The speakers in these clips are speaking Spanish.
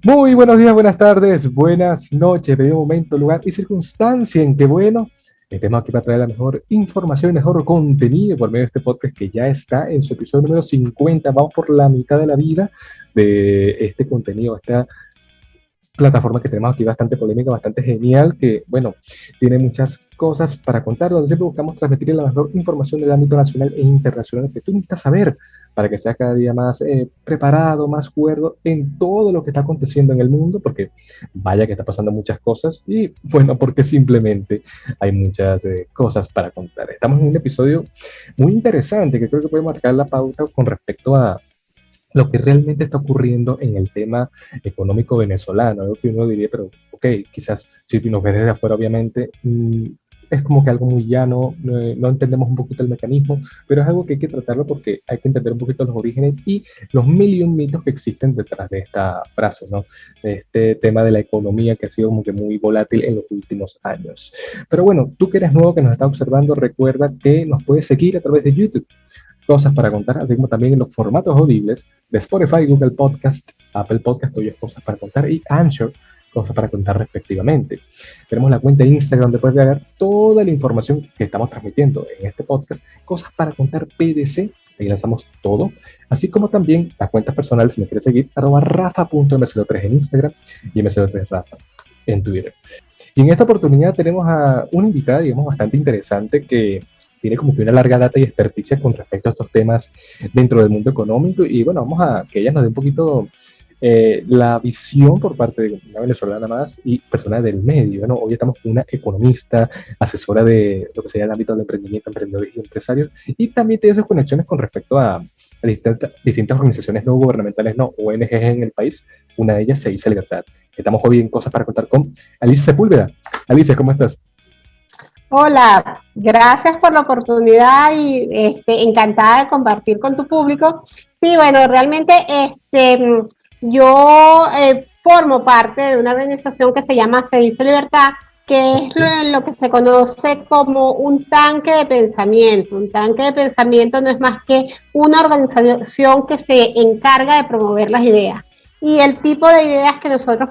Muy buenos días, buenas tardes, buenas noches, de momento, lugar y circunstancia en que, bueno, estemos aquí para traer la mejor información y mejor contenido por medio de este podcast que ya está en su episodio número 50. Vamos por la mitad de la vida de este contenido, esta plataforma que tenemos aquí bastante polémica, bastante genial, que, bueno, tiene muchas cosas para contar, donde siempre buscamos transmitir la mejor información del ámbito nacional e internacional que tú necesitas saber para que seas cada día más preparado, más cuerdo en todo lo que está aconteciendo en el mundo, porque vaya que está pasando muchas cosas y, bueno, porque simplemente hay muchas cosas para contar. Estamos en un episodio muy interesante que creo que puede marcar la pauta con respecto a lo que realmente está ocurriendo en el tema económico venezolano. Algo que uno diría, pero ok, quizás si nos ves desde afuera, obviamente, es como que algo muy llano, no entendemos un poquito el mecanismo, pero es algo que hay que tratarlo porque hay que entender un poquito los orígenes y los mil y un mitos que existen detrás de esta frase, ¿no? De este tema de la economía que ha sido como que muy volátil en los últimos años. Pero bueno, tú que eres nuevo, que nos está observando, recuerda que nos puedes seguir a través de YouTube, Cosas para Contar, así como también en los formatos audibles de Spotify, Google Podcast, Apple Podcast, Tuyas Cosas para Contar y Anchor, Cosas para Contar respectivamente. Tenemos la cuenta de Instagram donde puedes ver toda la información que estamos transmitiendo en este podcast, Cosas para Contar PDC, ahí lanzamos todo, así como también las cuentas personales, si me quieres seguir, @rafa.mclo3 en Instagram y mclo3rafa en Twitter. Y en esta oportunidad tenemos a una invitada, digamos, bastante interesante que tiene como que una larga data y experticia con respecto a estos temas dentro del mundo económico. Y bueno, vamos a que ella nos dé un poquito la visión por parte de una venezolana más y persona del medio. Bueno, hoy estamos con una economista, asesora de lo que sería el ámbito del emprendimiento, emprendedores y empresarios, y también tiene sus conexiones con respecto a distintas organizaciones no gubernamentales, no ONGs en el país. Una de ellas se dice Libertad. Estamos hoy en Cosas para Contar con Alicia Sepúlveda. Alicia, ¿cómo estás? Hola, gracias por la oportunidad y encantada de compartir con tu público. Sí, bueno, realmente yo formo parte de una organización que se llama Se Dice Libertad, que es lo que se conoce como un tanque de pensamiento. Un tanque de pensamiento no es más que una organización que se encarga de promover las ideas. Y el tipo de ideas que nosotros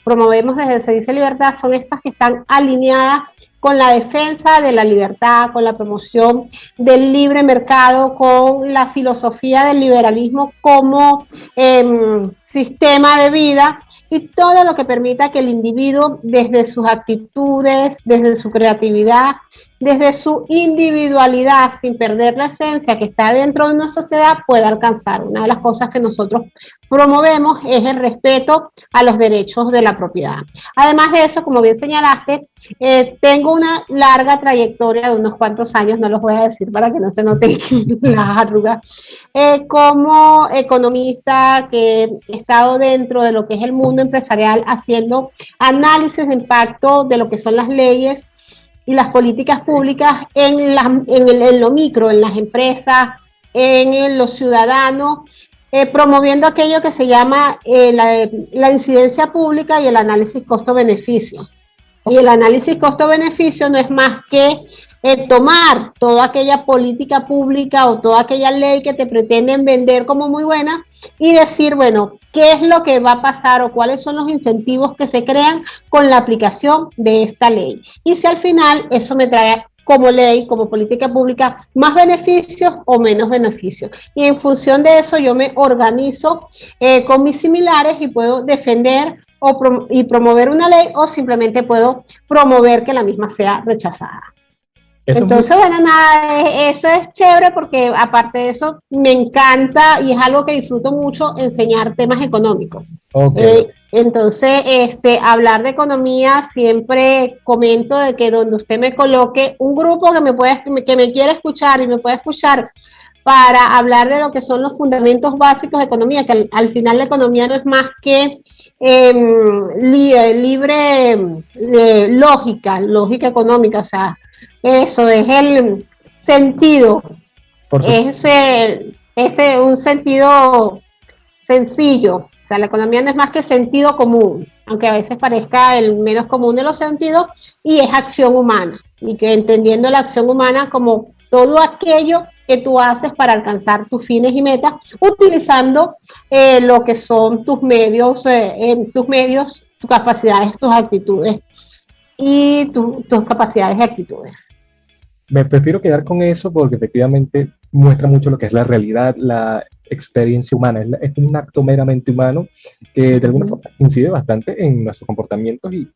promovemos desde Se Dice Libertad son estas que están alineadas con la defensa de la libertad, con la promoción del libre mercado, con la filosofía del liberalismo como sistema de vida y todo lo que permita que el individuo, desde sus actitudes, desde su creatividad, desde su individualidad, sin perder la esencia que está dentro de una sociedad, pueda alcanzar. Una de las cosas que nosotros promovemos es el respeto a los derechos de la propiedad. Además de eso, como bien señalaste, tengo una larga trayectoria de unos cuantos años, no los voy a decir para que no se noten las arrugas, como economista que he estado dentro de lo que es el mundo empresarial haciendo análisis de impacto de lo que son las leyes y las políticas públicas en lo micro, en las empresas, en los ciudadanos, promoviendo aquello que se llama la incidencia pública y el análisis costo-beneficio. Y el análisis costo-beneficio no es más que tomar toda aquella política pública o toda aquella ley que te pretenden vender como muy buena y decir, bueno, qué es lo que va a pasar o cuáles son los incentivos que se crean con la aplicación de esta ley. Y si al final eso me trae como ley, como política pública, más beneficios o menos beneficios. Y en función de eso yo me organizo con mis similares y puedo defender y promover una ley o simplemente puedo promover que la misma sea rechazada. Eso es muy... Entonces, bueno, nada, eso es chévere porque aparte de eso me encanta y es algo que disfruto mucho enseñar temas económicos. Ok. Entonces, hablar de economía siempre comento de que donde usted me coloque un grupo que me quiere escuchar y me puede escuchar para hablar de lo que son los fundamentos básicos de economía, que al final la economía no es más que lógica económica, o sea, eso es el sentido, Por su... es un sentido sencillo, o sea, la economía no es más que sentido común, aunque a veces parezca el menos común de los sentidos, y es acción humana, y que entendiendo la acción humana como todo aquello que tú haces para alcanzar tus fines y metas, utilizando lo que son tus medios, tus capacidades, tus actitudes y tus capacidades y actitudes. Me prefiero quedar con eso porque efectivamente muestra mucho lo que es la realidad, la experiencia humana. Es un acto meramente humano que de alguna forma incide bastante en nuestros comportamientos y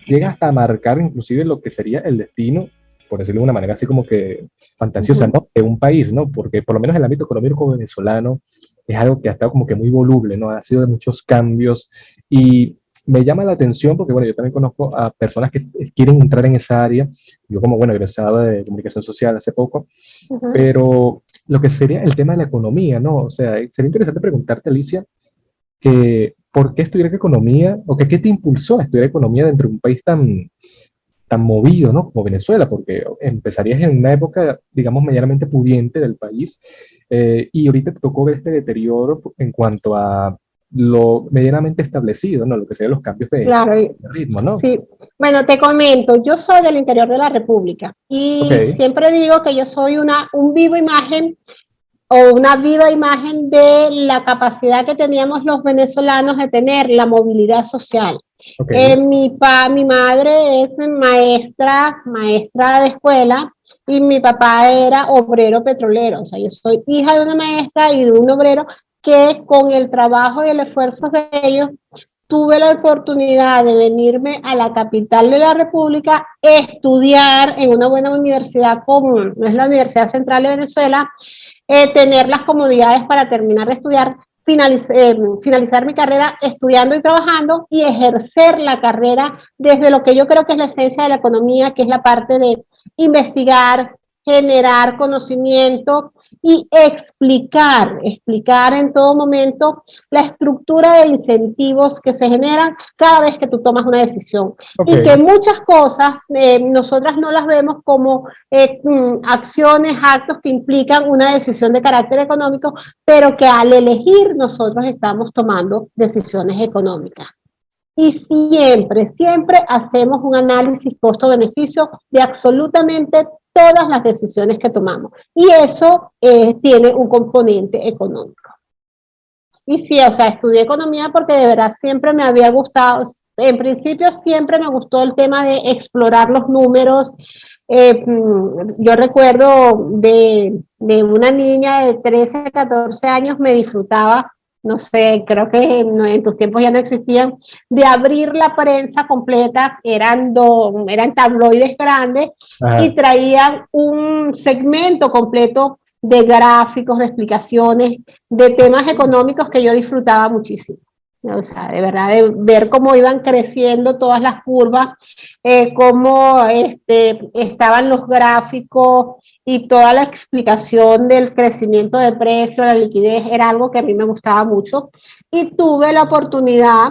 llega hasta a marcar inclusive lo que sería el destino, por decirlo de una manera así como que fantasiosa, ¿no? De un país, ¿no? Porque por lo menos el ámbito económico venezolano es algo que ha estado como que muy voluble, ¿no? Ha sido de muchos cambios y me llama la atención porque, bueno, yo también conozco a personas que quieren entrar en esa área. Yo como, bueno, egresado de comunicación social hace poco, pero lo que sería el tema de la economía, ¿no? O sea, sería interesante preguntarte, Alicia, que ¿por qué estudiar economía o que qué te impulsó a estudiar economía dentro de un país tan movido, ¿no? Como Venezuela, porque empezarías en una época, digamos, medianamente pudiente del país y ahorita te tocó ver este deterioro en cuanto a lo medianamente establecido, ¿no? Lo que serían los cambios Claro, de ritmo, ¿no? sí. Bueno, te comento, yo soy del interior de la República y Ok, siempre digo que yo soy un vivo imagen o una viva imagen de la capacidad que teníamos los venezolanos de tener la movilidad social. ok, Mi madre es maestra de escuela y mi papá era obrero petrolero. O sea, yo soy hija de una maestra y de un obrero que con el trabajo y el esfuerzo de ellos tuve la oportunidad de venirme a la capital de la República, estudiar en una buena universidad común, no es la Universidad Central de Venezuela, tener las comodidades para terminar de estudiar, finalizar mi carrera estudiando y trabajando y ejercer la carrera desde lo que yo creo que es la esencia de la economía, que es la parte de investigar, generar conocimiento y explicar en todo momento la estructura de incentivos que se generan cada vez que tú tomas una decisión. ok, Y que muchas cosas nosotras no las vemos como acciones, actos que implican una decisión de carácter económico, pero que al elegir nosotros estamos tomando decisiones económicas. Y siempre hacemos un análisis costo-beneficio de absolutamente todas las decisiones que tomamos. Y eso tiene un componente económico. Y sí, o sea, estudié economía porque de verdad siempre me había gustado, en principio siempre me gustó el tema de explorar los números. Yo recuerdo de una niña de 13, 14 años, me disfrutaba, no sé, creo que en tus tiempos ya no existían, de abrir la prensa completa, eran tabloides grandes y ajá, traían un segmento completo de gráficos, de explicaciones, de temas económicos que yo disfrutaba muchísimo. O sea, de verdad, de ver cómo iban creciendo todas las curvas, cómo estaban los gráficos y toda la explicación del crecimiento de precios, la liquidez, era algo que a mí me gustaba mucho. Y tuve la oportunidad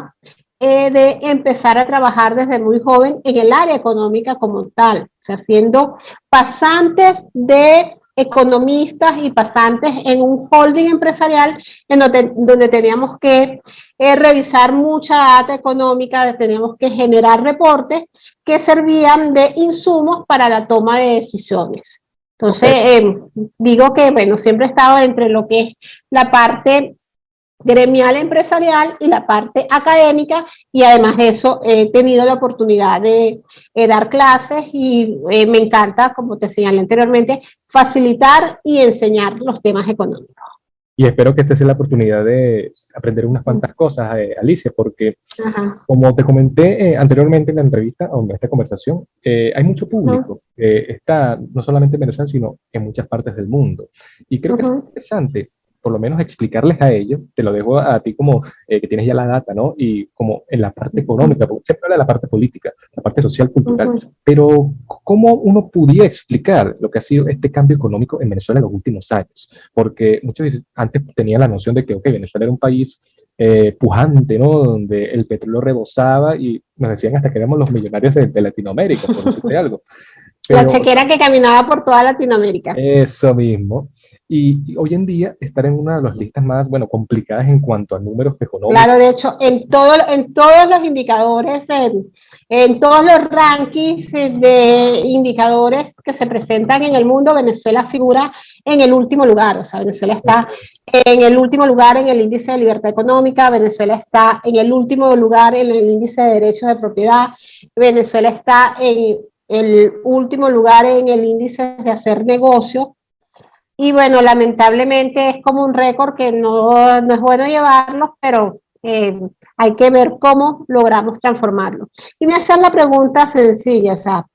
de empezar a trabajar desde muy joven en el área económica como tal, o sea, siendo pasantes de economistas y pasantes en un holding empresarial en donde teníamos que revisar mucha data económica, teníamos que generar reportes que servían de insumos para la toma de decisiones. ok. Entonces, digo que, bueno, siempre he estado entre lo que es la parte gremial empresarial y la parte académica, y además de eso he tenido la oportunidad de dar clases y me encanta, como te señalé anteriormente, facilitar y enseñar los temas económicos. Y espero que esta sea la oportunidad de aprender unas cuantas cosas, Alicia, porque Ajá. como te comenté anteriormente en la entrevista o en esta conversación, hay mucho público que está no solamente en Venezuela, sino en muchas partes del mundo. Y creo que es interesante, por lo menos explicarles a ellos, te lo dejo a ti como que tienes ya la data, ¿no? Y como en la parte económica, porque siempre habla de la parte política, la parte social, cultural, pero ¿cómo uno pudiera explicar lo que ha sido este cambio económico en Venezuela en los últimos años? Porque muchos antes tenían la noción de que, ok, Venezuela era un país pujante, ¿no? Donde el petróleo rebosaba y nos decían hasta que éramos los millonarios de Latinoamérica, por decirte algo. La chequera que caminaba por toda Latinoamérica. Eso mismo. Y hoy en día estar en una de las listas más, bueno, complicadas en cuanto a números económicos. Claro, de hecho, en todos los indicadores, en todos los rankings de indicadores que se presentan en el mundo, Venezuela figura en el último lugar. O sea, Venezuela está en el último lugar en el índice de libertad económica, Venezuela está en el último lugar en el índice de derechos de propiedad, Venezuela está en el último lugar en el índice de hacer negocio. Y bueno, lamentablemente es como un récord que no es bueno llevarlo, pero hay que ver cómo logramos transformarlo. Y me hacen la pregunta sencilla, o sea,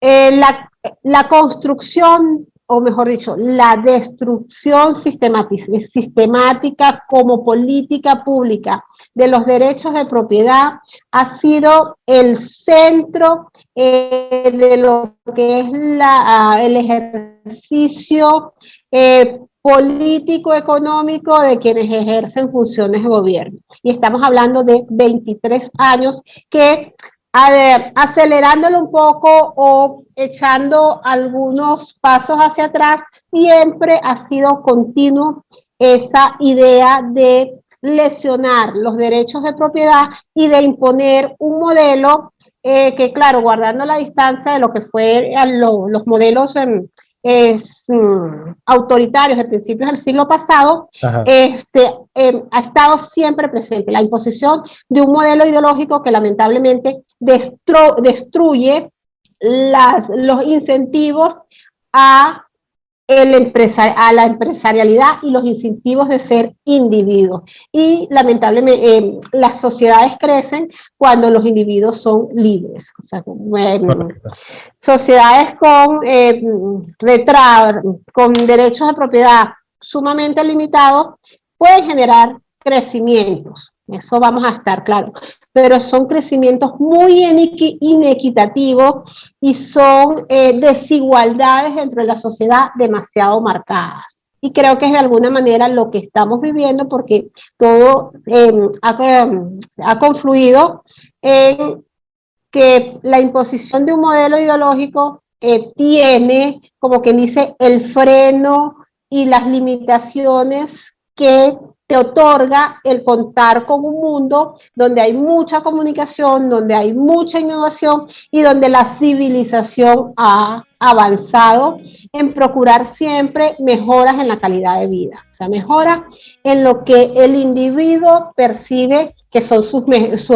la construcción, o mejor dicho, la destrucción sistemática como política pública de los derechos de propiedad ha sido el centro de lo que es el ejercicio político-económico de quienes ejercen funciones de gobierno. Y estamos hablando de 23 años que, acelerándolo un poco o echando algunos pasos hacia atrás, siempre ha sido continuo esa idea de lesionar los derechos de propiedad y de imponer un modelo que, claro, guardando la distancia de lo que fue los modelos autoritarios de principios del siglo pasado, ha estado siempre presente la imposición de un modelo ideológico que lamentablemente destruye los incentivos a la empresarialidad y los incentivos de ser individuos. Y lamentablemente las sociedades crecen cuando los individuos son libres. O sea, sociedades con derechos de propiedad sumamente limitados pueden generar crecimientos. Eso vamos a estar claros. Pero son crecimientos muy inequitativos y son desigualdades dentro de la sociedad demasiado marcadas. Y creo que es de alguna manera lo que estamos viviendo, porque todo ha confluido en que la imposición de un modelo ideológico tiene, como quien dice, el freno y las limitaciones que te otorga el contar con un mundo donde hay mucha comunicación, donde hay mucha innovación y donde la civilización ha avanzado en procurar siempre mejoras en la calidad de vida, o sea, mejoras en lo que el individuo percibe que son sus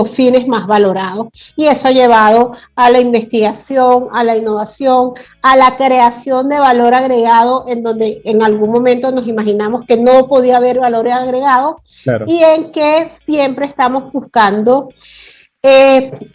fines más valorados, y eso ha llevado a la investigación, a la innovación, a la creación de valor agregado, en donde en algún momento nos imaginamos que no podía haber valor agregado, claro, y en que siempre estamos buscando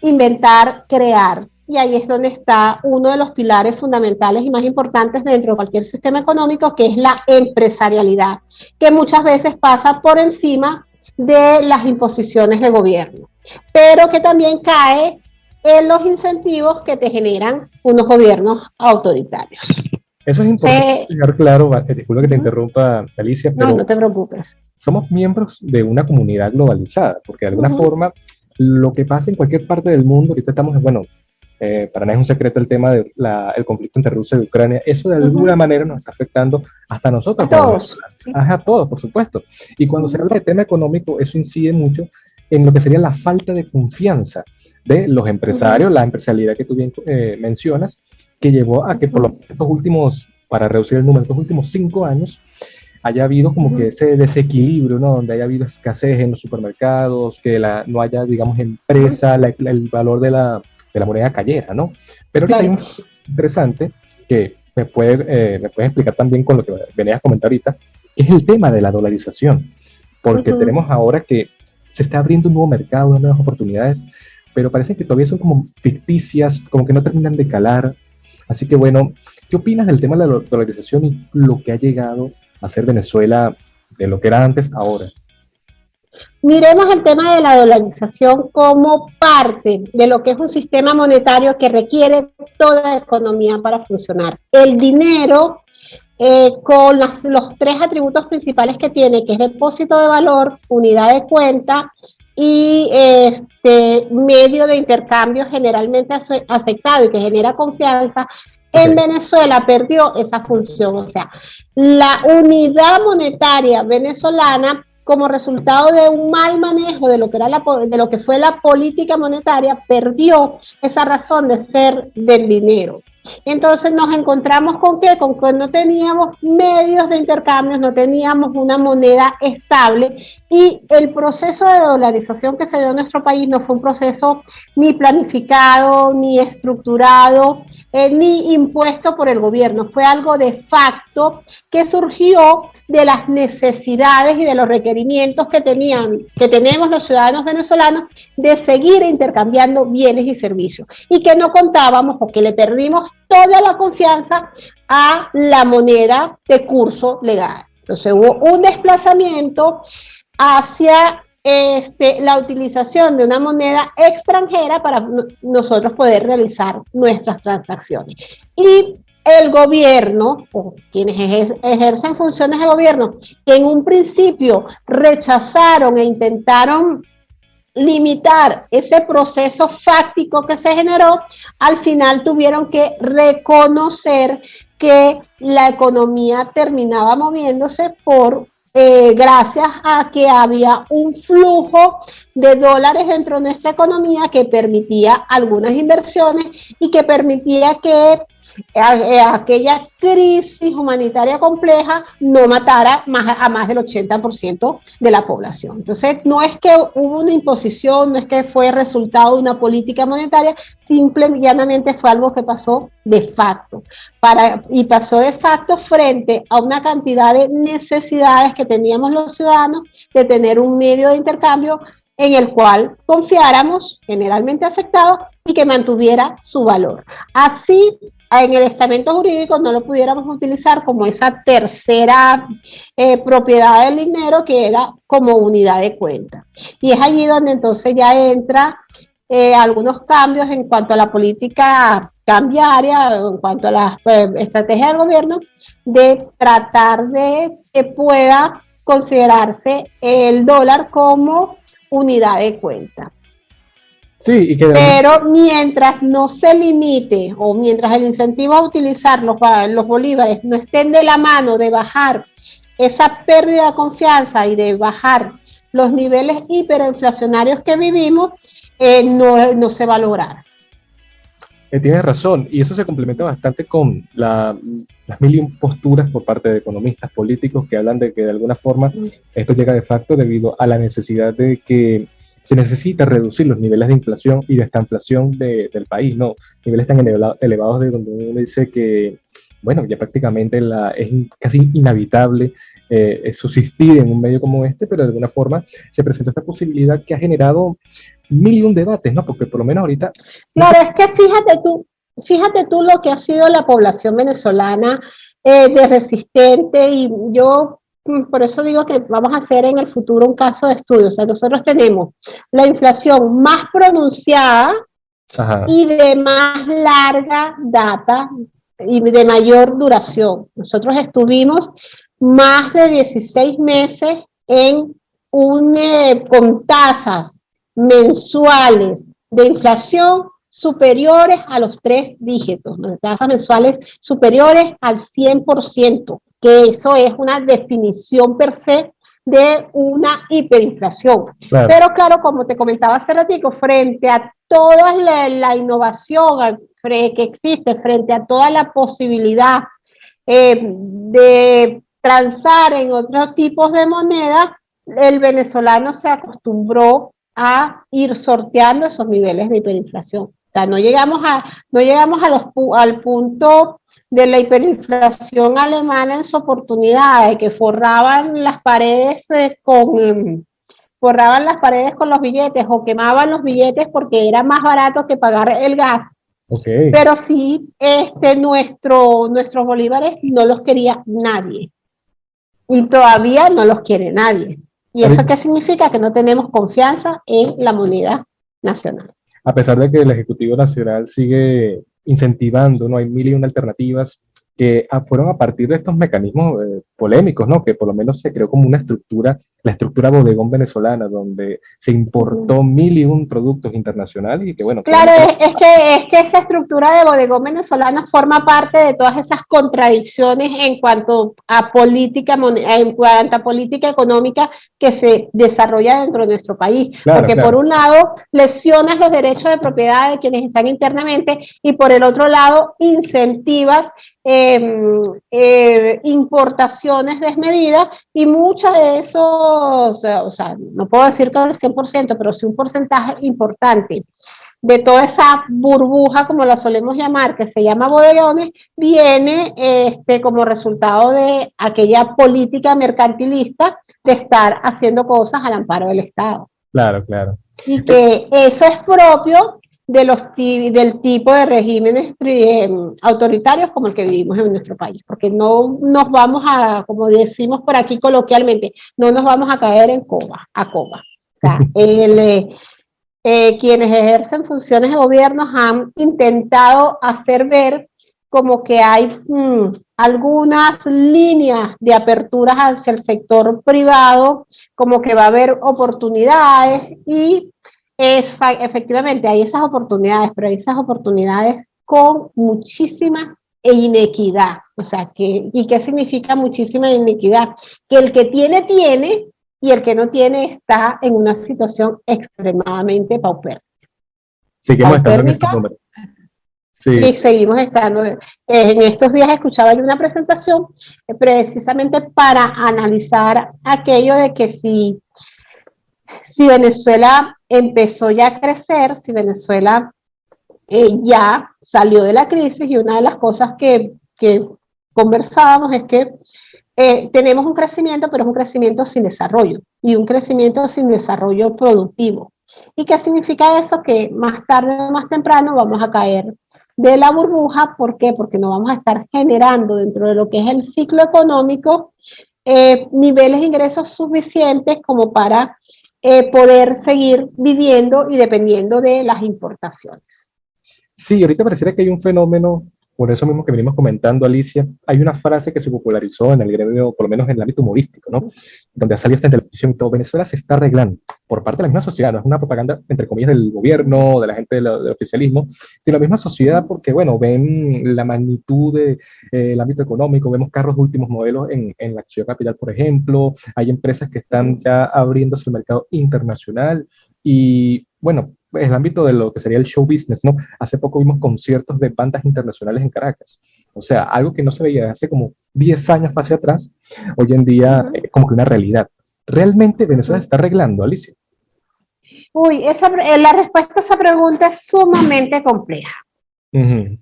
inventar, crear. Y ahí es donde está uno de los pilares fundamentales y más importantes dentro de cualquier sistema económico, que es la empresarialidad, que muchas veces pasa por encima de las imposiciones de gobierno, pero que también cae en los incentivos que te generan unos gobiernos autoritarios. Eso es importante dejar claro, disculpa que te interrumpa, Alicia, pero no te preocupes. Somos miembros de una comunidad globalizada, porque de alguna forma lo que pasa en cualquier parte del mundo, ahorita estamos, bueno, para nada es un secreto el tema del conflicto entre Rusia y Ucrania, eso de alguna manera nos está afectando hasta nosotros. A todos. A todos, por supuesto. Y cuando se habla de tema económico, eso incide mucho en lo que sería la falta de confianza de los empresarios, la empresarialidad que tú bien mencionas, que llevó a que por estos últimos, para reducir el número, estos últimos 5 años, haya habido como que ese desequilibrio, ¿no? Donde haya habido escasez en los supermercados, que no haya, digamos, empresa, el valor de la moneda cayera, ¿no? Pero ahorita hay un interesante que me puedes explicar también con lo que venías a comentar ahorita, que es el tema de la dolarización, porque tenemos ahora que se está abriendo un nuevo mercado, nuevas oportunidades, pero parece que todavía son como ficticias, como que no terminan de calar. Así que bueno, ¿qué opinas del tema de la dolarización y lo que ha llegado a ser Venezuela de lo que era antes ahora? Miremos el tema de la dolarización como parte de lo que es un sistema monetario que requiere toda la economía para funcionar. El dinero, con los 3 atributos principales que tiene, que es depósito de valor, unidad de cuenta y medio de intercambio generalmente aceptado y que genera confianza, en Venezuela perdió esa función. O sea, la unidad monetaria venezolana, como resultado de un mal manejo de lo que, de lo que fue la política monetaria, perdió esa razón de ser del dinero. Entonces nos encontramos con que no teníamos medios de intercambio, no teníamos una moneda estable, y el proceso de dolarización que se dio en nuestro país no fue un proceso ni planificado, ni estructurado, ni impuesto por el gobierno. Fue algo de facto que surgió de las necesidades y de los requerimientos que tenemos los ciudadanos venezolanos de seguir intercambiando bienes y servicios, y que no contábamos, o que le perdimos toda la confianza a la moneda de curso legal. Entonces hubo un desplazamiento hacia la utilización de una moneda extranjera para nosotros poder realizar nuestras transacciones. Y el gobierno, o quienes ejercen funciones de gobierno, que en un principio rechazaron e intentaron limitar ese proceso fáctico que se generó, al final tuvieron que reconocer que la economía terminaba moviéndose gracias a que había un flujo de dólares dentro de nuestra economía que permitía algunas inversiones y que permitía que aquella crisis humanitaria compleja no matara a más del 80% de la población. Entonces, no es que hubo una imposición, no es que fue resultado de una política monetaria, simple y llanamente fue algo que pasó de facto. Y pasó de facto frente a una cantidad de necesidades que teníamos los ciudadanos de tener un medio de intercambio en el cual confiáramos, generalmente aceptado, y que mantuviera su valor. Así, en el estamento jurídico no lo pudiéramos utilizar como esa tercera propiedad del dinero, que era como unidad de cuenta. Y es allí donde entonces ya entra algunos cambios en cuanto a la política cambiaria, en cuanto a las estrategias del gobierno, de tratar de que pueda considerarse el dólar como unidad de cuenta. Sí, pero mientras no se limite, o mientras el incentivo a utilizar los bolívares no estén de la mano de bajar esa pérdida de confianza y de bajar los niveles hiperinflacionarios que vivimos, no se va a lograr. Tienes razón, y eso se complementa bastante con las mil y un posturas por parte de economistas políticos que hablan de que de alguna forma esto llega de facto debido a la necesidad de que se necesita reducir los niveles de inflación y de estanflación del país, ¿no? Niveles tan elevados de donde uno dice que, bueno, ya prácticamente es casi inhabitable subsistir en un medio como este, pero de alguna forma se presenta esta posibilidad que ha generado mil y un debates, ¿no? Porque por lo menos ahorita... Claro, es que fíjate tú lo que ha sido la población venezolana de resistente, y yo por eso digo que vamos a hacer en el futuro un caso de estudio. O sea, nosotros tenemos la inflación más pronunciada, ajá, y de más larga data y de mayor duración. Nosotros estuvimos más de 16 meses con tasas mensuales de inflación superiores a los 3 dígitos, ¿no? Tasas mensuales superiores al 100%, que eso es una definición per se de una hiperinflación. Claro. Pero claro, como te comentaba hace ratito, frente a toda la innovación que existe, frente a toda la posibilidad de transar en otros tipos de moneda, el venezolano se acostumbró a ir sorteando esos niveles de hiperinflación. O sea, no llegamos al punto de la hiperinflación alemana en su oportunidad, de que forraban las paredes con los billetes, o quemaban los billetes porque era más barato que pagar el gas. Okay. Pero sí, nuestros bolívares no los quería nadie, y todavía no los quiere nadie. ¿Y eso qué significa? Que no tenemos confianza en la moneda nacional. A pesar de que el Ejecutivo Nacional sigue incentivando, no hay mil y una alternativas que fueron a partir de estos mecanismos polémicos, ¿no? Que por lo menos se creó como una estructura, la estructura bodegón venezolana, donde se importó 1001 productos internacionales y que, bueno, claro, claramente... es que esa estructura de bodegón venezolano forma parte de todas esas contradicciones en cuanto a política económica que se desarrolla dentro de nuestro país. Claro, Porque por claro. un lado lesionas los derechos de propiedad de quienes están internamente y por el otro lado incentivas importaciones desmedidas y muchas de esos, o sea, no puedo decir que el 100%, pero sí un porcentaje importante de toda esa burbuja, como la solemos llamar, que se llama bodegones, viene como resultado de aquella política mercantilista de estar haciendo cosas al amparo del Estado. Claro, claro. Y que eso es propio de del tipo de regímenes autoritarios como el que vivimos en nuestro país, porque no nos vamos a, como decimos por aquí coloquialmente, no nos vamos a caer en coba, a coba. O sea, quienes ejercen funciones de gobierno han intentado hacer ver como que hay algunas líneas de aperturas hacia el sector privado, como que va a haber oportunidades y efectivamente hay esas oportunidades, pero hay esas oportunidades con muchísima inequidad. O sea, ¿y qué significa muchísima inequidad? Que el que tiene, tiene, y el que no tiene está en una situación extremadamente Seguimos estando en estos paupérmica números. Sí, y sí. seguimos estando. En estos días escuchaba yo una presentación precisamente para analizar aquello de que si Venezuela empezó ya a crecer, si Venezuela ya salió de la crisis, y una de las cosas que conversábamos es que tenemos un crecimiento, pero es un crecimiento sin desarrollo, y un crecimiento sin desarrollo productivo. ¿Y qué significa eso? Que más tarde o más temprano vamos a caer de la burbuja. ¿Por qué? Porque no vamos a estar generando dentro de lo que es el ciclo económico niveles de ingresos suficientes como para poder seguir viviendo y dependiendo de las importaciones. Sí, ahorita pareciera que hay un fenómeno, por eso mismo que venimos comentando, Alicia, hay una frase que se popularizó en el gremio, por lo menos en el ámbito humorístico, ¿no? Donde ha salido hasta en televisión y todo, Venezuela se está arreglando por parte de la misma sociedad, no es una propaganda, entre comillas, del gobierno, de la gente del oficialismo, sino la misma sociedad porque, bueno, ven la magnitud del ámbito económico, vemos carros de últimos modelos en la Acción Capital, por ejemplo, hay empresas que están ya abriéndose el mercado internacional y, bueno, el ámbito de lo que sería el show business, ¿no? Hace poco vimos conciertos de bandas internacionales en Caracas. O sea, algo que no se veía hace como 10 años hacia atrás, hoy en día es como que una realidad. ¿Realmente Venezuela se está arreglando, Alicia? Uy, la respuesta a esa pregunta es sumamente compleja.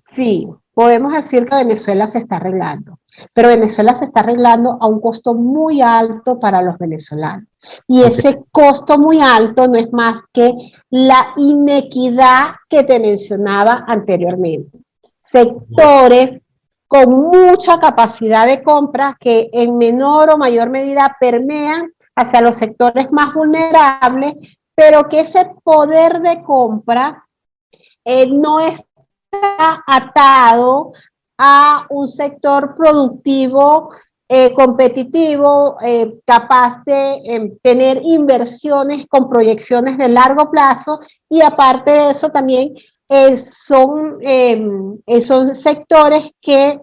Sí, podemos decir que Venezuela se está arreglando, pero Venezuela se está arreglando a un costo muy alto para los venezolanos. Y Ok, ese costo muy alto no es más que la inequidad que te mencionaba anteriormente. Sectores con mucha capacidad de compra que en menor o mayor medida permean hacia los sectores más vulnerables, pero que ese poder de compra no es atado a un sector productivo competitivo, capaz de tener inversiones con proyecciones de largo plazo, y aparte de eso también son sectores que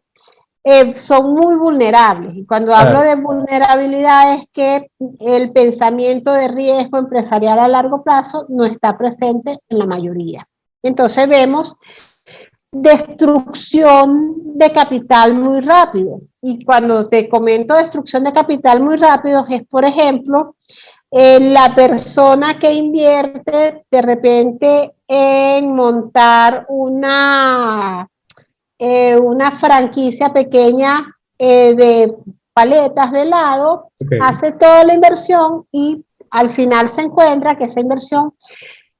son muy vulnerables. Y cuando hablo claro. de vulnerabilidad es que el pensamiento de riesgo empresarial a largo plazo no está presente en la mayoría. Entonces vemos destrucción de capital muy rápido. Y cuando te comento destrucción de capital muy rápido es, por ejemplo, la persona que invierte de repente en montar una franquicia pequeña de paletas de helado, Ok. hace toda la inversión y al final se encuentra que esa inversión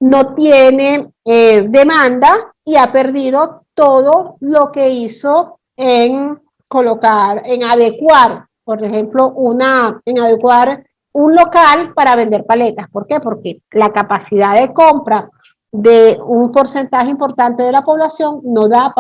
no tiene demanda y ha perdido todo lo que hizo en colocar, en adecuar, por ejemplo, en adecuar un local para vender paletas. ¿Por qué? Porque la capacidad de compra de un porcentaje importante de la población no da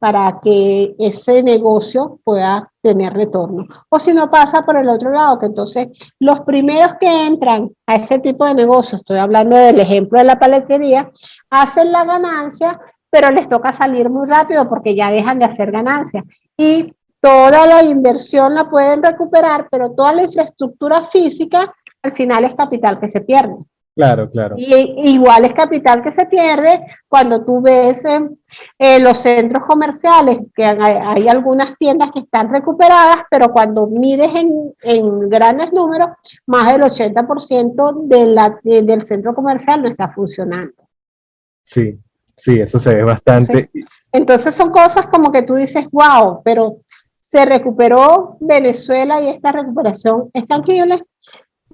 para que ese negocio pueda tener retorno. O si no pasa por el otro lado, que entonces los primeros que entran a ese tipo de negocio, estoy hablando del ejemplo de la paletería, hacen la ganancia, pero les toca salir muy rápido porque ya dejan de hacer ganancias. Y toda la inversión la pueden recuperar, pero toda la infraestructura física al final es capital que se pierde. Claro, claro. Y igual es capital que se pierde cuando tú ves los centros comerciales, que hay algunas tiendas que están recuperadas, pero cuando mides en grandes números, más del 80% del centro comercial no está funcionando. Sí, sí, eso se ve bastante. Entonces son cosas como que tú dices, wow, pero se recuperó Venezuela y esta recuperación es tangible.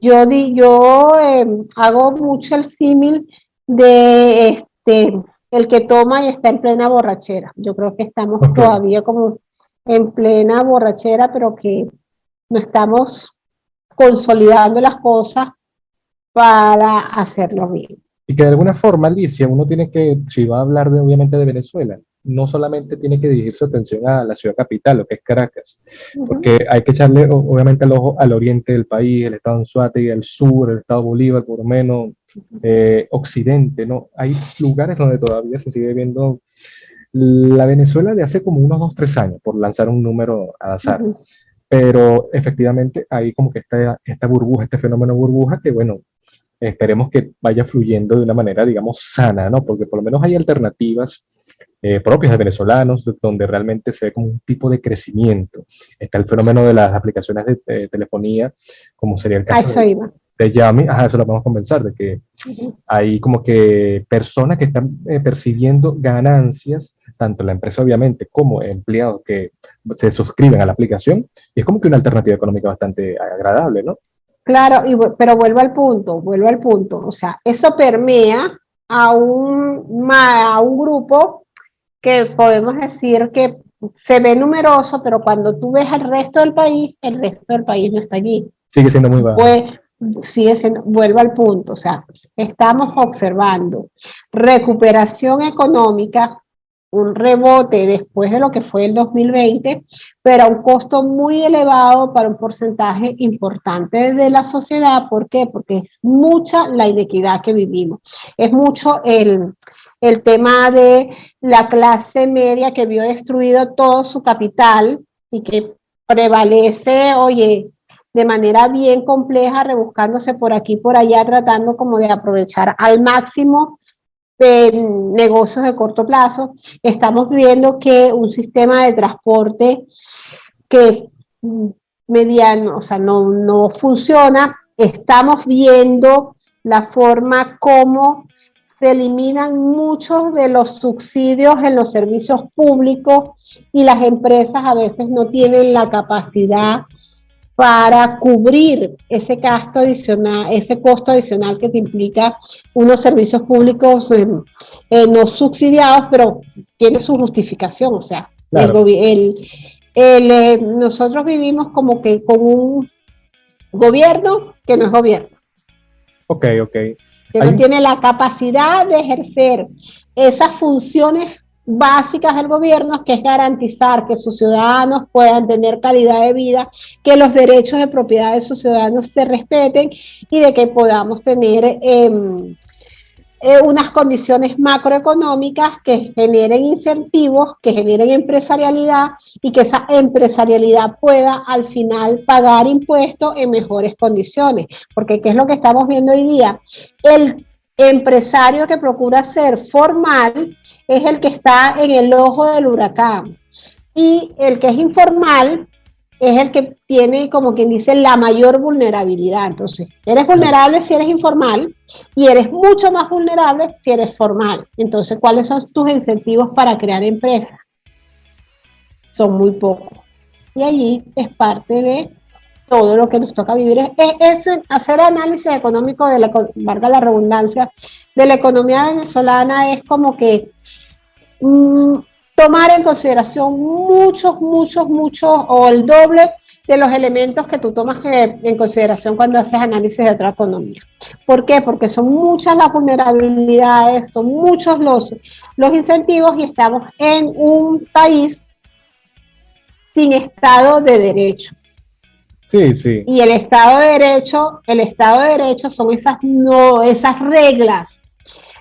Yo hago mucho el símil de el que toma y está en plena borrachera. Yo creo que estamos todavía como en plena borrachera, pero que no estamos consolidando las cosas para hacerlo bien. Y que de alguna forma, Alicia, uno tiene que, si va a hablar obviamente de Venezuela, no solamente tiene que dirigir su atención a la ciudad capital, lo que es Caracas, porque hay que echarle obviamente el ojo al oriente del país, el estado Anzoátegui, el sur, el estado Bolívar, por lo menos, occidente, ¿no? Hay lugares donde todavía se sigue viendo la Venezuela de hace como unos 2, 3 años, por lanzar un número al azar. Pero efectivamente hay como que esta burbuja, este fenómeno burbuja que, bueno, esperemos que vaya fluyendo de una manera, digamos, sana, ¿no? Porque por lo menos hay alternativas propias de venezolanos, donde realmente se ve como un tipo de crecimiento. Está el fenómeno de las aplicaciones de telefonía, como sería el caso de Yami. Ajá, eso lo vamos a conversar, de que hay como que personas que están percibiendo ganancias, tanto la empresa obviamente como empleados que se suscriben a la aplicación, y es como que una alternativa económica bastante agradable, ¿no? Claro, pero vuelvo al punto, o sea, eso permea a un grupo que podemos decir que se ve numeroso, pero cuando tú ves al resto del país, el resto del país no está allí. Sigue siendo muy bajo. Pues, vuelvo al punto, o sea, estamos observando recuperación económica, un rebote después de lo que fue el 2020, pero a un costo muy elevado para un porcentaje importante de la sociedad. ¿Por qué? Porque es mucha la inequidad que vivimos, es mucho el tema de la clase media que vio destruido todo su capital y que prevalece, oye, de manera bien compleja, rebuscándose por aquí y por allá, tratando como de aprovechar al máximo de negocios de corto plazo. Estamos viendo que un sistema de transporte que mediano, o sea, no funciona. Estamos viendo la forma como se eliminan muchos de los subsidios en los servicios públicos y las empresas a veces no tienen la capacidad para cubrir ese costo adicional que te implica unos servicios públicos no subsidiados, pero tiene su justificación. O sea, claro, nosotros vivimos como que con un gobierno que no es gobierno. Ok. Que no tiene la capacidad de ejercer esas funciones básicas del gobierno, que es garantizar que sus ciudadanos puedan tener calidad de vida, que los derechos de propiedad de sus ciudadanos se respeten y de que podamos tener unas condiciones macroeconómicas que generen incentivos, que generen empresarialidad y que esa empresarialidad pueda al final pagar impuestos en mejores condiciones. Porque ¿qué es lo que estamos viendo hoy día? El empresario que procura ser formal es el que está en el ojo del huracán, y el que es informal es el que tiene, como quien dice, la mayor vulnerabilidad. Entonces, eres vulnerable si eres informal y eres mucho más vulnerable si eres formal. Entonces, ¿cuáles son tus incentivos para crear empresas? Son muy pocos. Y allí es parte de todo lo que nos toca vivir, es hacer análisis económico valga la redundancia, de la economía venezolana. Es como que tomar en consideración muchos, o el doble de los elementos que tú tomas en consideración cuando haces análisis de otra economía. ¿Por qué? Porque son muchas las vulnerabilidades, son muchos los incentivos y estamos en un país sin Estado de Derecho. Sí, sí. Y el Estado de Derecho son esas reglas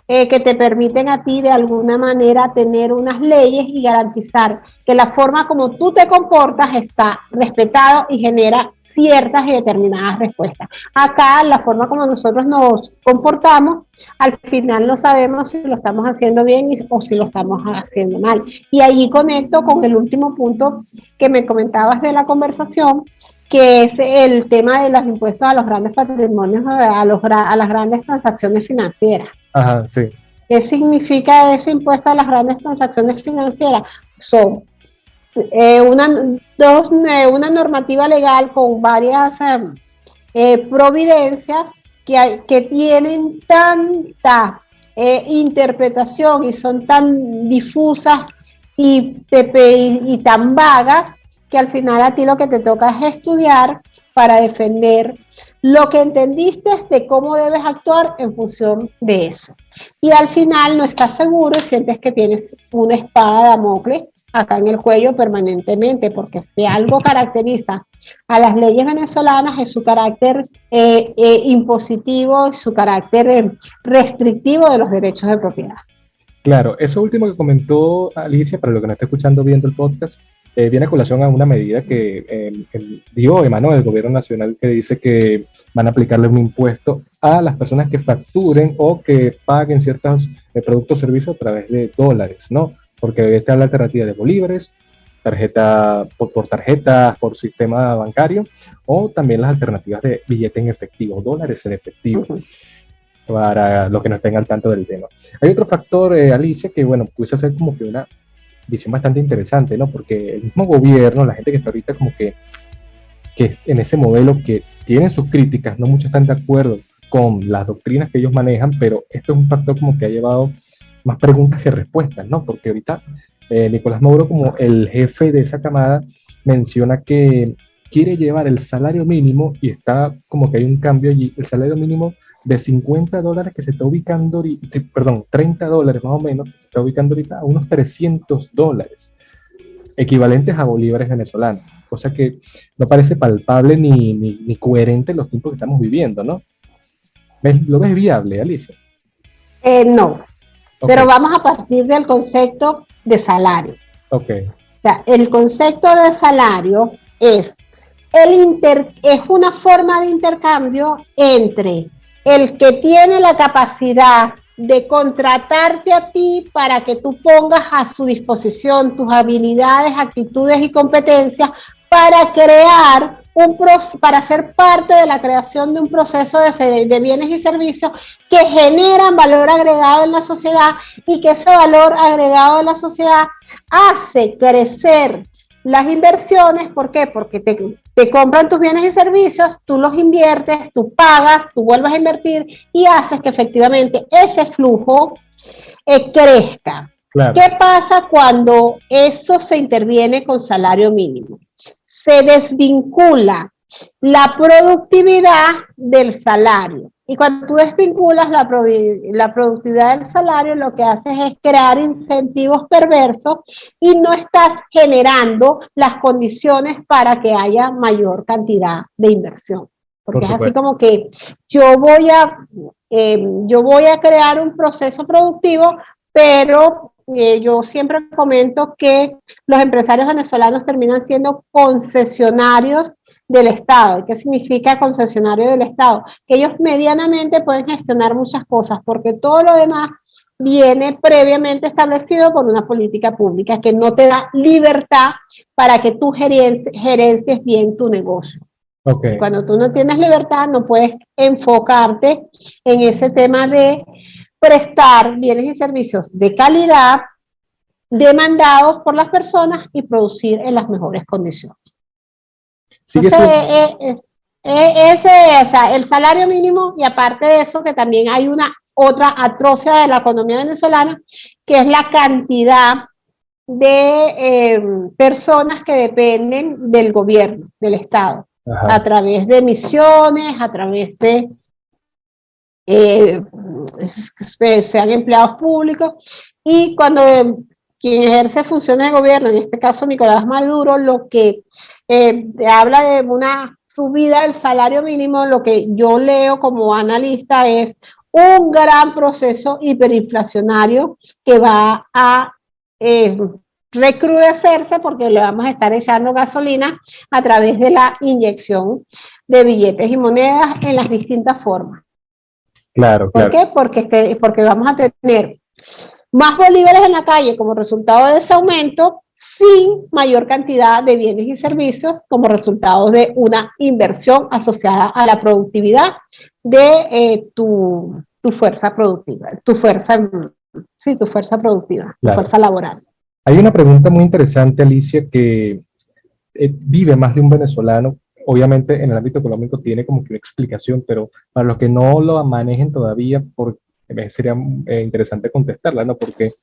que te permiten a ti de alguna manera tener unas leyes y garantizar que la forma como tú te comportas está respetado y genera ciertas y determinadas respuestas. Acá la forma como nosotros nos comportamos, al final no sabemos si lo estamos haciendo bien o si lo estamos haciendo mal. Y allí conecto con el último punto que me comentabas de la conversación, que es el tema de los impuestos a los grandes patrimonios, a las grandes transacciones financieras. Ajá, sí. ¿Qué significa ese impuesto a las grandes transacciones financieras? Son una normativa legal con varias providencias que tienen tanta interpretación y son tan difusas y tan vagas que al final a ti lo que te toca es estudiar para defender lo que entendiste de cómo debes actuar en función de eso. Y al final no estás seguro y sientes que tienes una espada de Damocles acá en el cuello permanentemente, porque si algo caracteriza a las leyes venezolanas es su carácter impositivo y su carácter restrictivo de los derechos de propiedad. Claro, eso último que comentó Alicia, para lo que no está escuchando viendo el podcast, viene a colación a una medida que emanó del gobierno nacional, que dice que van a aplicarle un impuesto a las personas que facturen o que paguen ciertos productos o servicios a través de dólares, ¿no? Porque esta es la alternativa de bolívares, tarjeta por tarjetas, por sistema bancario, o también las alternativas de billete en efectivo, dólares en efectivo. Para los que no estén al tanto del tema. Hay otro factor, Alicia, que bueno, puede ser como que una visión bastante interesante, ¿no? Porque el mismo gobierno, la gente que está ahorita como que en ese modelo que tiene sus críticas, no muchos están de acuerdo con las doctrinas que ellos manejan, pero esto es un factor como que ha llevado más preguntas que respuestas, ¿no? Porque ahorita Nicolás Maduro, como el jefe de esa camada, menciona que quiere llevar el salario mínimo, y está como que hay un cambio allí, el salario mínimo de $50 que se está ubicando, perdón, $30 más o menos, se está ubicando ahorita a unos $300, equivalentes a bolívares venezolanos, cosa que no parece palpable ni coherente en los tiempos que estamos viviendo, ¿no? ¿Lo ves viable, Alicia? No, okay. Pero vamos a partir del concepto de salario. Ok. O sea, el concepto de salario es una forma de intercambio entre el que tiene la capacidad de contratarte a ti para que tú pongas a su disposición tus habilidades, actitudes y competencias para para ser parte de la creación de un proceso de bienes y servicios que generan valor agregado en la sociedad y que ese valor agregado en la sociedad hace crecer las inversiones. ¿Por qué? Porque te compran tus bienes y servicios, tú los inviertes, tú pagas, tú vuelves a invertir y haces que efectivamente ese flujo crezca. Claro. ¿Qué pasa cuando eso se interviene con salario mínimo? Se desvincula la productividad del salario. Y cuando tú desvinculas la productividad del salario, lo que haces es crear incentivos perversos y no estás generando las condiciones para que haya mayor cantidad de inversión. Porque es así como que yo voy a crear un proceso productivo, pero yo siempre comento que los empresarios venezolanos terminan siendo concesionarios del Estado. ¿Qué significa concesionario del Estado? Que ellos medianamente pueden gestionar muchas cosas, porque todo lo demás viene previamente establecido por una política pública que no te da libertad para que tú gerencies bien tu negocio. Okay. Cuando tú no tienes libertad, no puedes enfocarte en ese tema de prestar bienes y servicios de calidad, demandados por las personas y producir en las mejores condiciones. Entonces, o sea, el salario mínimo, y aparte de eso, que también hay una otra atrofia de la economía venezolana, que es la cantidad de personas que dependen del gobierno, del Estado, Ajá. a través de misiones, a través de eh, sean empleados públicos, y cuando quien ejerce funciones de gobierno, en este caso Nicolás Maduro, lo que habla de una subida del salario mínimo, lo que yo leo como analista es un gran proceso hiperinflacionario que va a recrudecerse porque le vamos a estar echando gasolina a través de la inyección de billetes y monedas en las distintas formas. Claro, ¿Por claro. qué? Porque vamos a tener más bolívares en la calle como resultado de ese aumento, sin mayor cantidad de bienes y servicios como resultado de una inversión asociada a la productividad de tu fuerza productiva, tu fuerza productiva, tu Claro. fuerza laboral. Hay una pregunta muy interesante, Alicia, que vive más de un venezolano. Obviamente en el ámbito económico tiene como que una explicación, pero para los que no lo manejen todavía, sería interesante contestarla, ¿no? Porque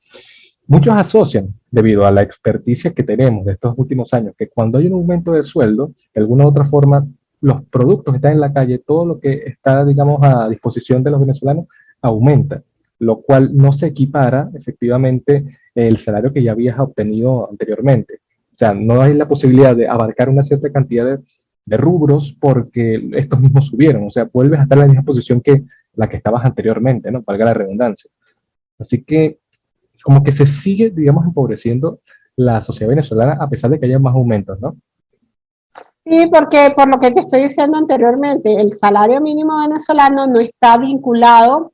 muchos asocian, debido a la experticia que tenemos de estos últimos años, que cuando hay un aumento de sueldo, de alguna u otra forma, los productos que están en la calle, todo lo que está, digamos, a disposición de los venezolanos, aumenta, lo cual no se equipara efectivamente el salario que ya habías obtenido anteriormente. O sea, no hay la posibilidad de abarcar una cierta cantidad de rubros porque estos mismos subieron. O sea, vuelves a estar en la misma posición que la que estabas anteriormente, ¿no? Valga la redundancia. Así que como que se sigue, digamos, empobreciendo la sociedad venezolana a pesar de que haya más aumentos, ¿no? Sí, porque por lo que te estoy diciendo anteriormente, el salario mínimo venezolano no está vinculado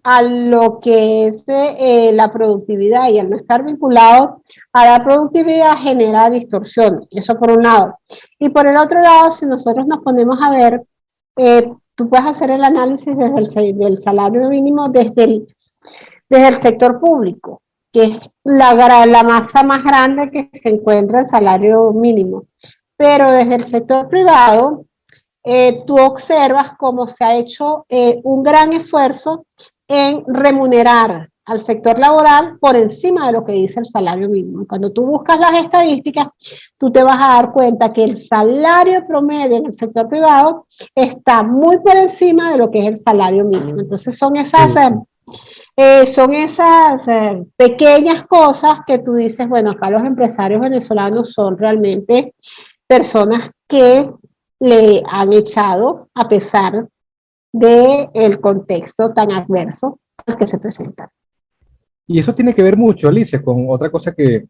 a lo que es la productividad, y al no estar vinculado a la productividad genera distorsión, eso por un lado. Y por el otro lado, si nosotros nos ponemos a ver, tú puedes hacer el análisis del salario mínimo desde el sector público, que es la masa más grande que se encuentra el salario mínimo. Pero desde el sector privado, tú observas cómo se ha hecho un gran esfuerzo en remunerar al sector laboral por encima de lo que dice el salario mínimo. Cuando tú buscas las estadísticas, tú te vas a dar cuenta que el salario promedio en el sector privado está muy por encima de lo que es el salario mínimo. Entonces son esas pequeñas cosas que tú dices, bueno, acá los empresarios venezolanos son realmente personas que le han echado a pesar del contexto tan adverso al que se presenta. Y eso tiene que ver mucho, Alicia, con otra cosa que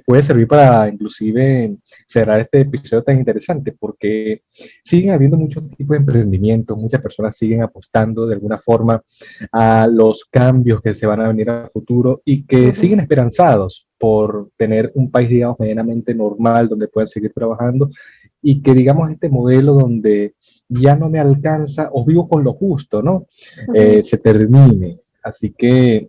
puede servir para inclusive cerrar este episodio tan interesante, porque siguen habiendo muchos tipos de emprendimientos, muchas personas siguen apostando de alguna forma a los cambios que se van a venir a futuro y que siguen esperanzados por tener un país, digamos, medianamente normal donde puedan seguir trabajando y que, digamos, este modelo donde ya no me alcanza o vivo con lo justo, ¿no? Se termine. Así que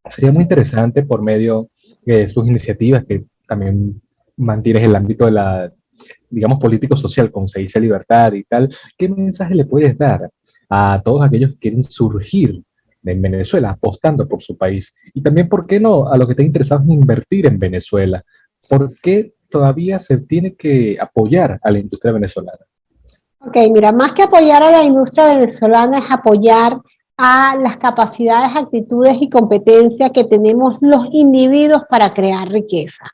sería muy interesante por medio de sus iniciativas que también mantienes el ámbito de la, digamos, político-social, como se dice, libertad y tal. ¿Qué mensaje le puedes dar a todos aquellos que quieren surgir en Venezuela apostando por su país? Y también, ¿por qué no a los que estén interesados en invertir en Venezuela? ¿Por qué todavía se tiene que apoyar a la industria venezolana? Ok, mira, más que apoyar a la industria venezolana es apoyar a las capacidades, actitudes y competencias que tenemos los individuos para crear riqueza.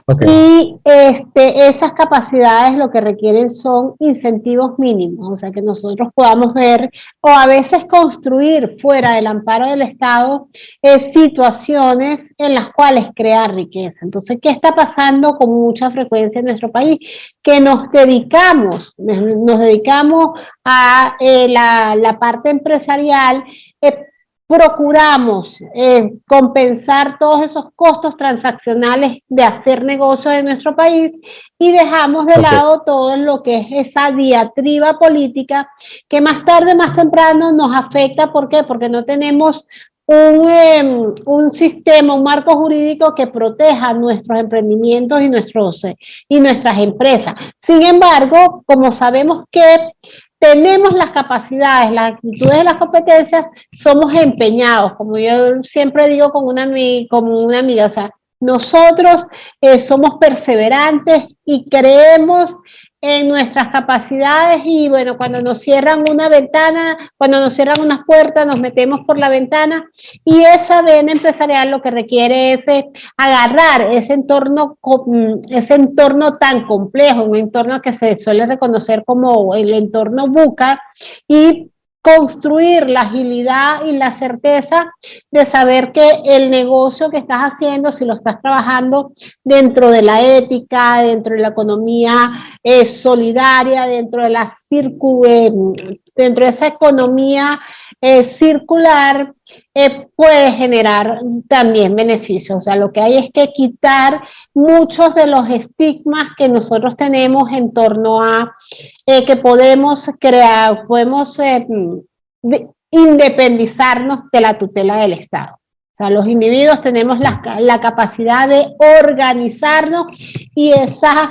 Okay. Y esas capacidades lo que requieren son incentivos mínimos, o sea, que nosotros podamos ver o a veces construir fuera del amparo del Estado situaciones en las cuales crear riqueza. Entonces, ¿qué está pasando con mucha frecuencia en nuestro país? Que nos dedicamos a la parte empresarial, procuramos compensar todos esos costos transaccionales de hacer negocios en nuestro país y dejamos de lado todo lo que es esa diatriba política que más tarde, más temprano nos afecta. ¿Por qué? Porque no tenemos un sistema, un marco jurídico que proteja nuestros emprendimientos y nuestras empresas. Sin embargo, como sabemos que tenemos las capacidades, las actitudes y las competencias, somos empeñados, como yo siempre digo como una amiga, o sea, Nosotros somos perseverantes y creemos en nuestras capacidades y bueno, cuando nos cierran una ventana, cuando nos cierran unas puertas, nos metemos por la ventana y esa vena empresarial lo que requiere es agarrar ese entorno tan complejo, un entorno que se suele reconocer como el entorno VUCA y construir la agilidad y la certeza de saber que el negocio que estás haciendo, si lo estás trabajando dentro de la ética, dentro de la economía solidaria, dentro de dentro de esa economía circular, puede generar también beneficios. O sea, lo que hay es que quitar muchos de los estigmas que nosotros tenemos en torno a que podemos crear, independizarnos de la tutela del Estado. O sea, los individuos tenemos la capacidad de organizarnos y esa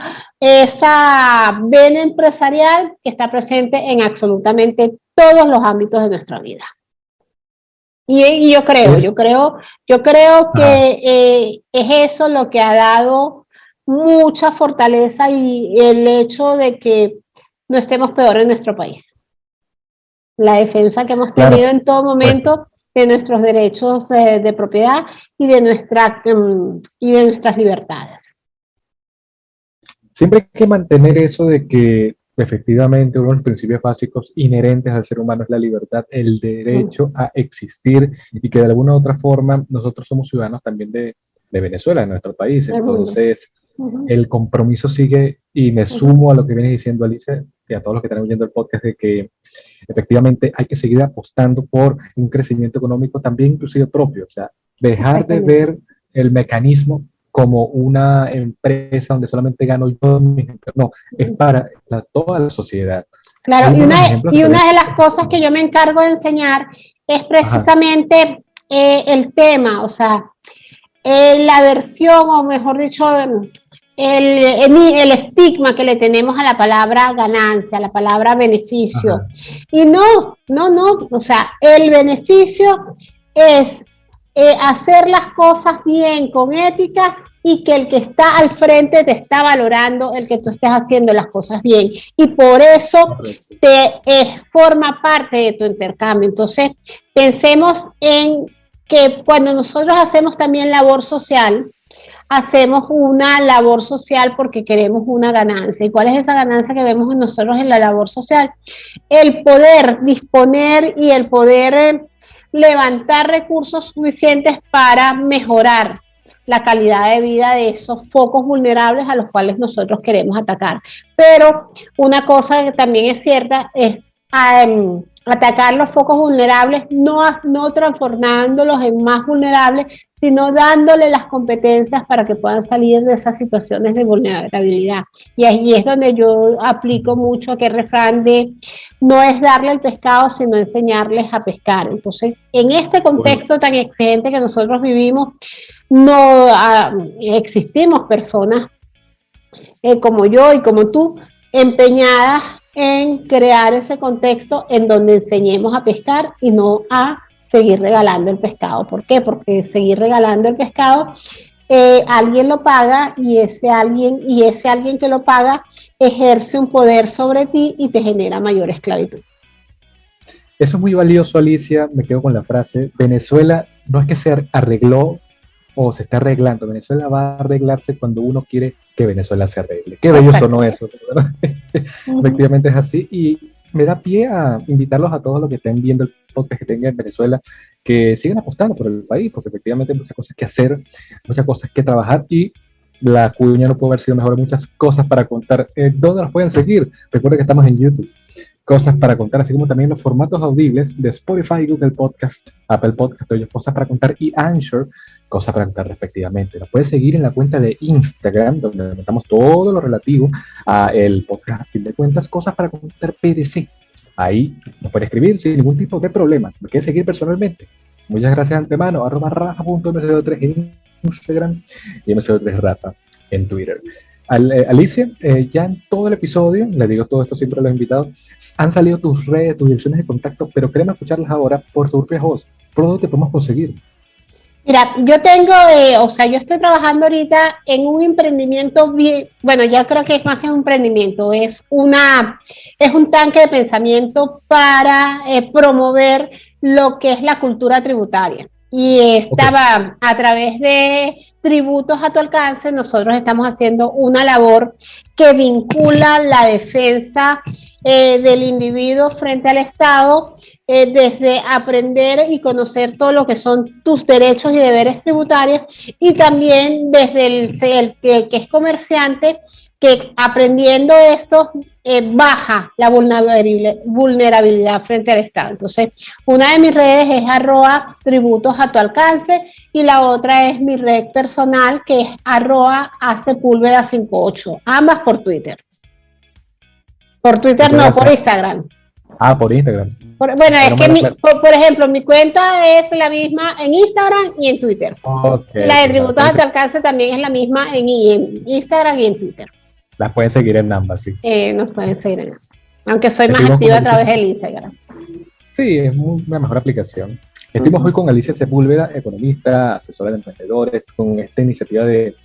vena empresarial que está presente en absolutamente todos los ámbitos de nuestra vida. Y yo creo que es eso lo que ha dado mucha fortaleza y el hecho de que no estemos peor en nuestro país. La defensa que hemos tenido en todo momento de nuestros derechos de propiedad y de nuestras libertades. Siempre hay que mantener eso de que efectivamente uno de los principios básicos inherentes al ser humano es la libertad, el derecho a existir y que de alguna u otra forma nosotros somos ciudadanos también de Venezuela, de nuestro país. Entonces, el compromiso sigue y me sumo a lo que viene diciendo Alicia y a todos los que están oyendo el podcast de que efectivamente hay que seguir apostando por un crecimiento económico también inclusive propio, o sea, dejar de ver el mecanismo como una empresa donde solamente gano yo, no, es para toda la sociedad. Claro, y una de las cosas que yo me encargo de enseñar es precisamente el tema, o sea, la versión, o mejor dicho, el estigma que le tenemos a la palabra ganancia, a la palabra beneficio. Y no, o sea, el beneficio es hacer las cosas bien, con ética, y que el que está al frente te está valorando el que tú estés haciendo las cosas bien. Y por eso forma parte de tu intercambio. Entonces, pensemos en que cuando nosotros hacemos también labor social, hacemos una labor social porque queremos una ganancia. ¿Y cuál es esa ganancia que vemos en nosotros en la labor social? El poder disponer y el poder levantar recursos suficientes para mejorar la calidad de vida de esos focos vulnerables a los cuales nosotros queremos atacar. Pero una cosa que también es cierta es atacar los focos vulnerables, no transformándolos en más vulnerables, sino dándole las competencias para que puedan salir de esas situaciones de vulnerabilidad. Y ahí es donde yo aplico mucho aquel refrán de no es darle el pescado, sino enseñarles a pescar. Entonces, en este contexto tan exigente que nosotros vivimos, no existimos personas como yo y como tú, empeñadas en crear ese contexto en donde enseñemos a pescar y no a seguir regalando el pescado. ¿Por qué? Porque seguir regalando el pescado, alguien lo paga y ese alguien que lo paga ejerce un poder sobre ti y te genera mayor esclavitud. Eso es muy valioso, Alicia. Me quedo con la frase, Venezuela no es que se arregló o se está arreglando, Venezuela va a arreglarse cuando uno quiere que Venezuela se arregle. Qué bello sonó eso, ¿verdad? Efectivamente es así y me da pie a invitarlos a todos los que estén viendo el podcast que tengan en Venezuela, que sigan apostando por el país, porque efectivamente hay muchas cosas que hacer, muchas cosas que trabajar y la cuña no puede haber sido mejor, muchas cosas para contar. ¿Dónde nos pueden seguir? Recuerden que estamos en YouTube. Cosas para contar, así como también los formatos audibles de Spotify, Google Podcast, Apple Podcast, Cosas para contar y Anchor, Cosas para contar respectivamente. Nos puedes seguir en la cuenta de Instagram, donde contamos todo lo relativo a el podcast, a fin de cuentas, Cosas para contar PDC. Ahí nos puede escribir sin ningún tipo de problema. Me quiere seguir personalmente. Muchas gracias de antemano, @rafa.mco3 en Instagram y mco3rafa en Twitter. Alicia, ya en todo el episodio, le digo todo esto siempre a los invitados, han salido tus redes, tus direcciones de contacto, pero queremos escucharlas ahora por tu propia voz. ¿Por dónde te podemos conseguir? Mira, yo tengo, yo estoy trabajando ahorita en un emprendimiento bueno, ya creo que es más que un emprendimiento, es un tanque de pensamiento para promover lo que es la cultura tributaria. Y estaba a través de Tributos a tu Alcance, nosotros estamos haciendo una labor que vincula la defensa del individuo frente al Estado, desde aprender y conocer todo lo que son tus derechos y deberes tributarios, y también desde el que es comerciante, que aprendiendo esto baja la vulnerabilidad frente al Estado. Entonces, una de mis redes es @tributos a tu alcance, y la otra es mi red personal, que es @acepulveda58, ambas por Twitter. Por Twitter no, por Instagram. Por Instagram. Bueno, es que, por ejemplo, mi cuenta es la misma en Instagram y en Twitter. La de Tributos a tu Alcance también es la misma en Instagram y en Twitter. Las pueden seguir en ambas, sí. Nos pueden seguir en ambas. Aunque soy más activa a través del Instagram. Sí, es una mejor aplicación. Estuvimos hoy con Alicia Sepúlveda, economista, asesora de emprendedores, con esta iniciativa de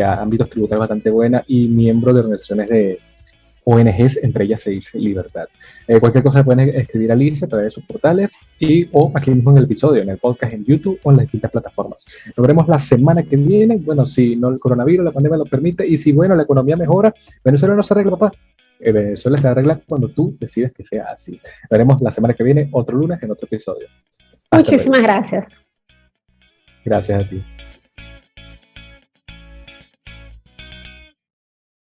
ámbitos tributarios bastante buena y miembro de organizaciones de ONGs, entre ellas se dice Libertad. Cualquier cosa pueden escribir a Alicia a través de sus portales o aquí mismo en el episodio, en el podcast, en YouTube o en las distintas plataformas. Nos veremos la semana que viene. Bueno, si no el coronavirus, la pandemia lo permite, y si, bueno, la economía mejora, Venezuela no se arregla, papá. Venezuela se arregla cuando tú decides que sea así. Nos veremos la semana que viene, otro lunes, en otro episodio. Muchísimas gracias. Gracias a ti.